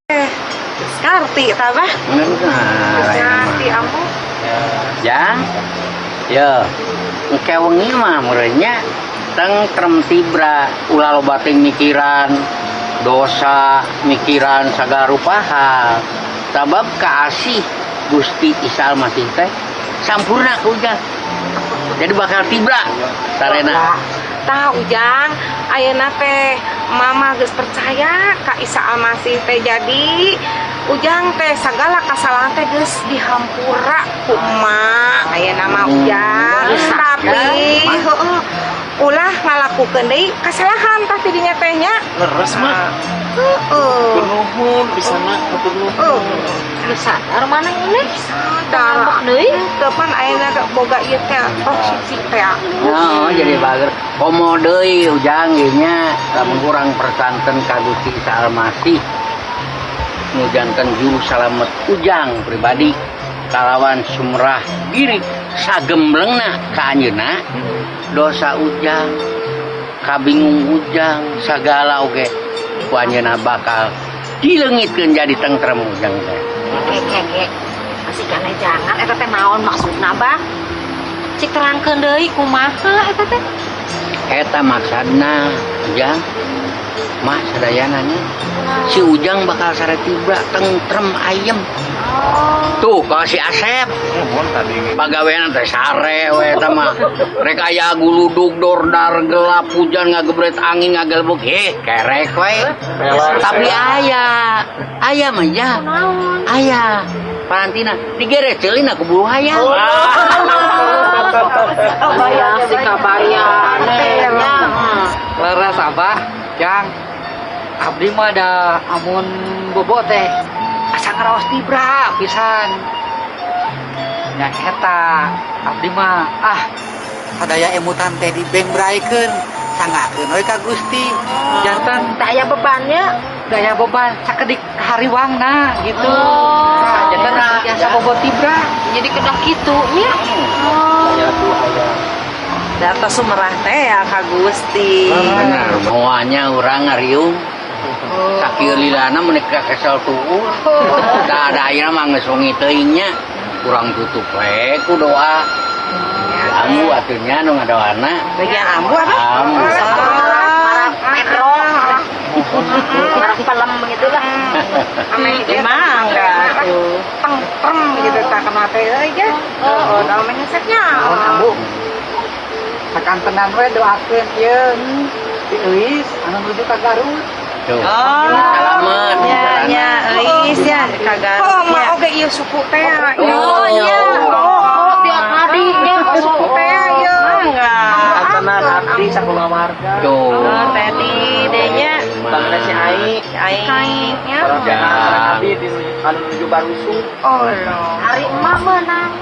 Ngarti tabah. Ngarti ambu. Jang. Ya. Engke wengi mah meureunnya tentrem tibra ulah loba teh mikiran dosa, mikiran sagala rupa hal. Sabab kaasih Gusti Isa Almasih teh sampurna ku Ujang. Jadi bakal tibra sarena. Tah Ujang, ayeuna teh mama geus percaya ka Isa Almasih teh jadi Ujang teh sagala kasalahan teh geus dihampura ku emak. Ayeuna mah Ujang, tapi heueuh ulah ngalakukeun deui kasalahan tah ti dinya teh nya. Leres mah. Heeh. Nuhun bisa mah hatur nuhun. Geus sadar mana ini? Sadar deui. Tepan ayeuna boga ieu teh sisi teh. Oh, jadi bager. Komo deui Ujang ieu nya lamun urang persanten ka Gusti Isa Almasih. Nujankeun juru salamet Ujang pribadi kalawan sumrah diri sagemblengna ka anjeunna. Dosa Ujang, kabingung Ujang, sagala oge ku anjeunna bakal dileungitkeun jadi tentrem Ujang teh. Masih kana jangan eta teh naon maksudna, Bang? Cik terangkeun deui kumaha eta teh? Eta maksudna Ujang mah sadayana nya si Ujang bakal sare tibra tentrem ayem. Tuh kalau si Asep pagawean teh sare we eta mah rek aya guludug dordar gelap hujan ngagebret angin ngagelbuk kerek we. Tapi aya mah ya aya parantina digeres ceulin aku bulu hayam. Bayar si kabayan nya. Leres Abah, Jang. Abdi mah da amun bobo teh asa ngaraos tibra pisan. Nya eta abdi mah sadaya emutan teh dibengbraikeun sangakeun we ka Gusti. Janten Tak aya bebannya. daya beban sakedik hariwangna gitu. Nah, janten biasa bobo tibra. Jadi kedah kitu nya. Data sumerah teh ya ka Gusti. Bener moanya urang ngariung sakieu lilana menika kesel tuh. Da ayeuna mah geus wengi teuing nya kurang tutup we ku doa. Ambu atuh nya nu ngadoana. Bagian ambu apa? Ambu. Metro. Marah pelem gitu lah. Emang enggak tuh. Teng gitu tak kena teh aja. Oh, namanya seknya. Ambu. Sakantenan we doakeun ieu. Di Euis anu nuju ka Garut. Tuh. Salamet. Ya, euis ya kagak. Oh, mah oge ieu suku teh. Oh, nya. Oh, dia tadi nya suku teh ieu. Mangga. Antenan abdi sakula warga. Tuh. Oh, tadi deh nya. Bangna si Ai. nya. Abdi di anu nuju Barusu. Oh, hari emak menang.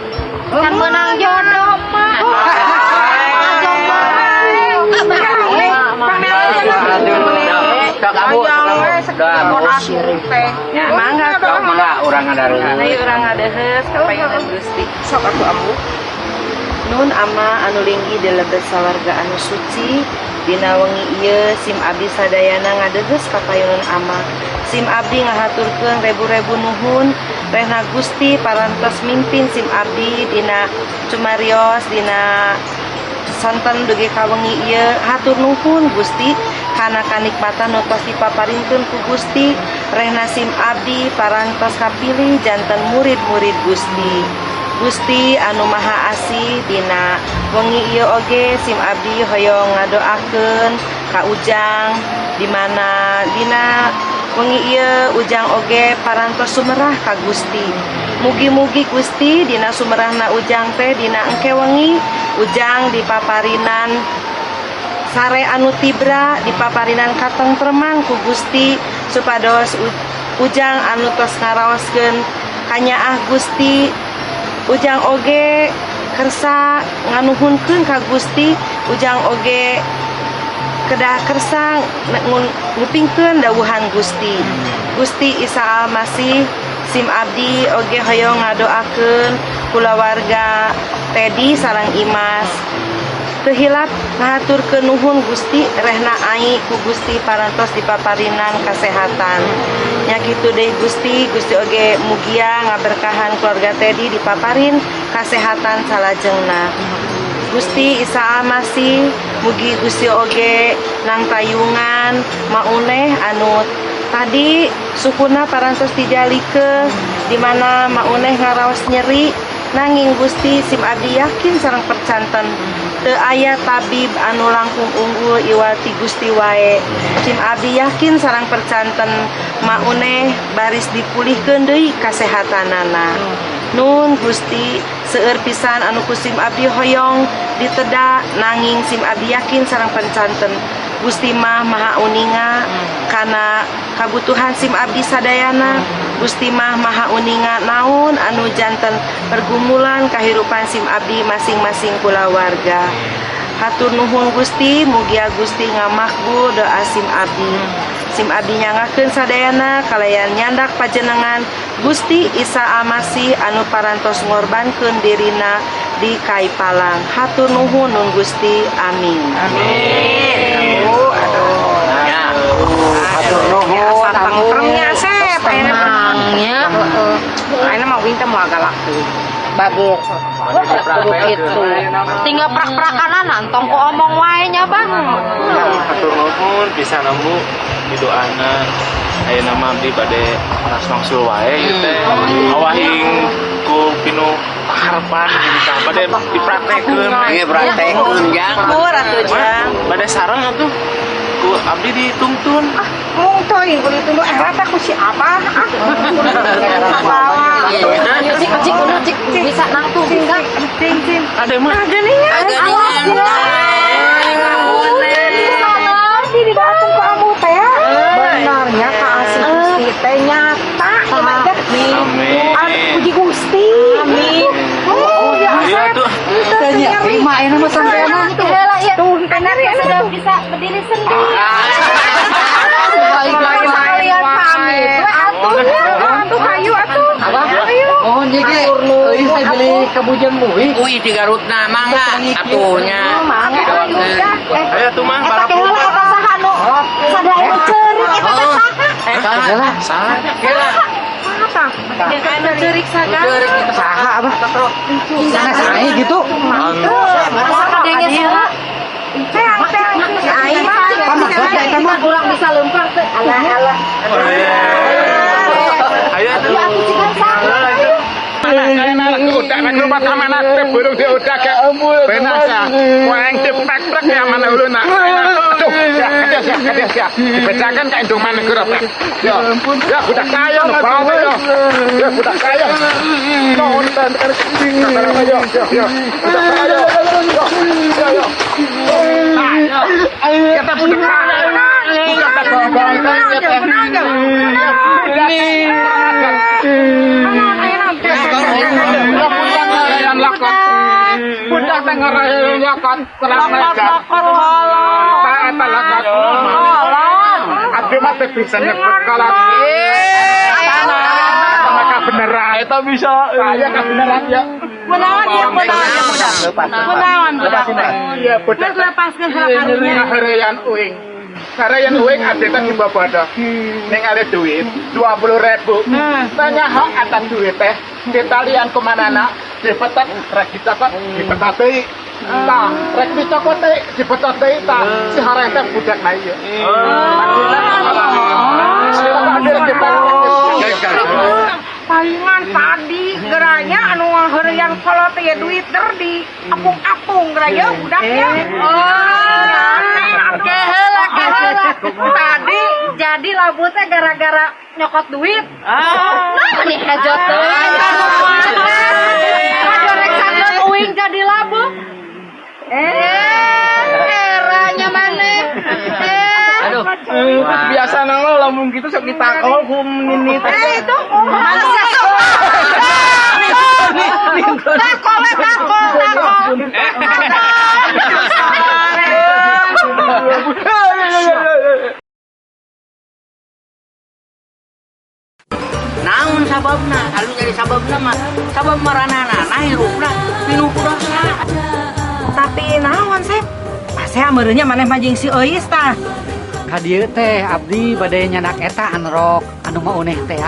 Kan menang jodoh emak. Sok abu, Ya, mangga sok mangga urang ngadareun. Ayo urang ngadeheus kapayangan Gusti. Sok aku ambu. Nun ama anu linggi di lebet sawarga anu suci dina wengi ieu sim abdi sadayana ngadeheus kapayunan ama. Sim abdi ngahaturkeun rebu-rebu nuhun rehna Gusti parantos mimpin sim abdi dina cumarios dina santen dugi ka wengi ieu hatur nuhun Gusti kana kanikmatan nu tos dipaparinkeun ku Gusti rehna sim abdi parantos kapilih janten murid-murid Gusti. Gusti anu maha asih dina wengi ieu oge sim abdi hoyong ngadoakeun ka Ujang di mana dina wengi ieu Ujang oge parantos sumerah ka Gusti. Mugi-mugi Gusti dina sumerahna Ujang teh dina engke wengi Ujang dipaparinan sare anu tibra dipaparinan katentreman ku Gusti supados Ujang anu tos ngaraoskeun kanyaah Gusti Ujang oge kersa nganuhunkeun ka Gusti Ujang oge kedah kersa ngupingkeun dawuhan Gusti. Gusti Isa Almasih sim abdi oge hoyong ngadoakeun kulawarga Tedi sareng Imas teu hilap ngahaturkeun nuhun Gusti rehna ai ku Gusti parantos dipaparinan kasehatan. nya kitu deui Gusti oge mugia ngaberkahan keluarga Teddy dipaparin kasehatan salajengna. Gusti Isa Masih mugi Gusti oge nang tayungan mauneh anu tadi sukuna parantos dijalike di mana mauneh ngaraos nyeri nanging Gusti sim abdi yakin sareng percanten teu aya tabib anu langkung unggul iwati Gusti wae. Sim abdi yakin sareng percanten mauneh baris dipulihkeun deui kasehatanana. Nun Gusti seueur pisan anu ku sim abdi hoyong diteda nanging sim abdi yakin sareng percanten Gusti mah maha uninga kana kabutuhan sim abdi sadayana. Gusti mah maha uninga naon anu janten pergumulan kahirupan sim abdi masing-masing kulawarga. Hatur nuhun Gusti, mugia Gusti ngamakbul doa sim abdi. Sim abdi nyangakeun sadayana kalayan nyandak pajenengan Gusti Isa Masih anu parantos ngorbankeun dirina di Kai Palang. Hatur nuhun nun Gusti. Amin. Amin. Hatur nuhun Tentremnya sep, Tenangnya. ayeuna mah winter mau agak laku. Bagus. Begitu. Tinggal prak-prakanan nantong ku omong wae nya Bang. Hatur nuhun bisa nemu di doana. Ayeuna mah abdi bade panas mangsul wae ieu teh. Awahing ku pinu harapan kita bade dipraktekeun. Ieu praktekeun jang. Kur atuh jang. Bade sareng atuh ku abdi dituntun. Mung teuing kudu tunggu rata ku si Abah. Cik bisa nangtung enggak? Cing. Ada mah. Ada nih. Di datang ke kamu teh. Benarnya ka asih Gusti teh nyata. Amin. Puji Gusti. Amin. Oh, Iya tuh. tanya terima ini mah sampeana Tuh, karena sudah bisa berdiri sendiri. Kalian pamit. Atuh kayu atuh. oh jadi euy saya beli kabujang muih Ui di Garutna mangga atuhnya. Ayo tuh mah Eta balapan. kela eta sahanu. Sadaya ceurik eta teh sah. Salah. Yang anu ceurik saga. saha abah sana sae gitu Masa kadenge sila. pamagat ya eta mah Kurang bisa lempar teh. Alah. Ayo tuh. Aku cikan sah. Udah nak rumah mana teh burung dia udah ke penasa. Wang dipek-pek ya mana ulun nak. Aduh, ya. Dibecakan ka indung mana gerap. Ya, budak kaya no bawa yo. Ya budak kaya. No onten kan sing. Yo. Budak kaya. Yo. Kita budak kaya. Budak budak denger lakon terang lejar tak lakon abdi mah teh bisa nyebut kalau maka beneran itu bisa saya kan beneran ya Benawan iya budak lepaskeun nyeri harian uing Karayan uing abdi teh dibawa ning ale duit 20.000 tanya hak atas duit teh ditalian kemana nak dipetet rek dicokot dipetet deui tah rek dicokot teh dipetet deui tah si hareng teh budak na ieu palingan tadi geranya anu heureuyang kolot teh duit der di apung-apung geranya budaknya. Keheula. Tadi jadi labutnya gara-gara nyokot duit. Nah, nih hejot teuing. Goreng sandan uing jadi labu. Eranya maneh. Aduh. biasa nang lo lamun gitu sok ditakol ku nini Itu takol. Naon sababna? Anu jadi sababna mah sabab maranana nah hirupna pinuh kudosa. Tapi naon sih? Pasea meureunnya maneh majing si Euis tah. Ka dieu teh abdi bade nyanak eta anrok anu mauneh teh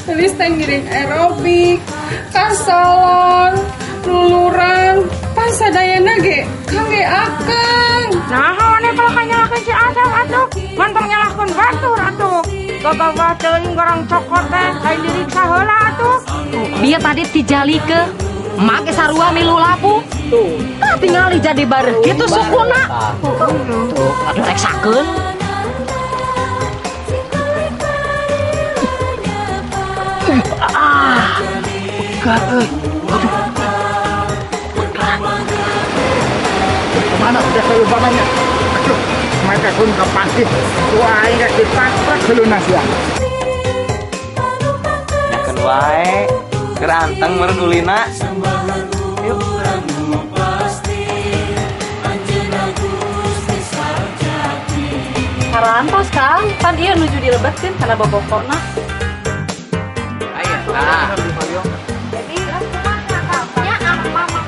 Tulis teh ngiring aerobik, ka salon, luluran, pas sadayana ge kangge akang. Nah, ane kalau nyalakan si Asep atuh, mantong nyalahkan batur atuh. Gak teuing goreng cokot teh, kain diriksa heula atuh. Dia tadi tijali ke make sarua milu labu. Tuh, tinggal jadi bareh gitu sukuna. Tuh, atuh reksakeun. Pegat euy. Aduh. Kemana udah saya umpamanya? Aduh, mereka pun kepasih. Wah, ini dipakrak geuleuh sia. Nyakeun wae. Keranteng merendulina. Yuk. Karantos Kang, pan ieu nuju dilebetkeun kana bobokona. Ayo, nah. Jadi, ya apa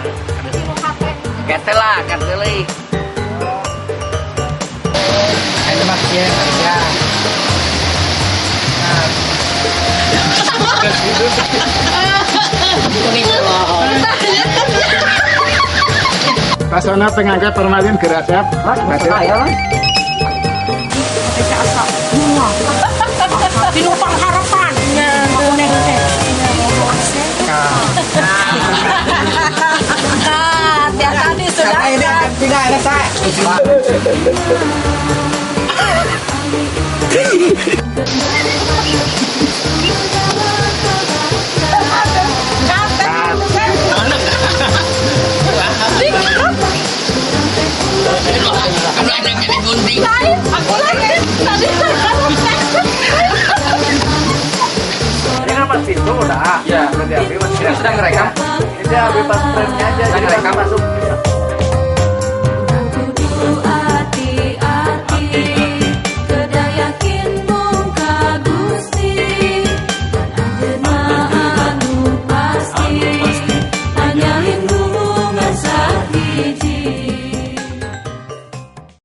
di muka teh. Ketelah, keteli. Ayo Mas ya. Pasona pengangkat permalin gerasep. Mas ya Mas. Pinumpang harapan. Tadi sudah. Ini akan tinggal ada saya. Ini kan pas pintu udah. Ya, udah diambil. Ini sedang ngerekam. Ini dia ambil pas frame-nya aja. Jadi pas masuk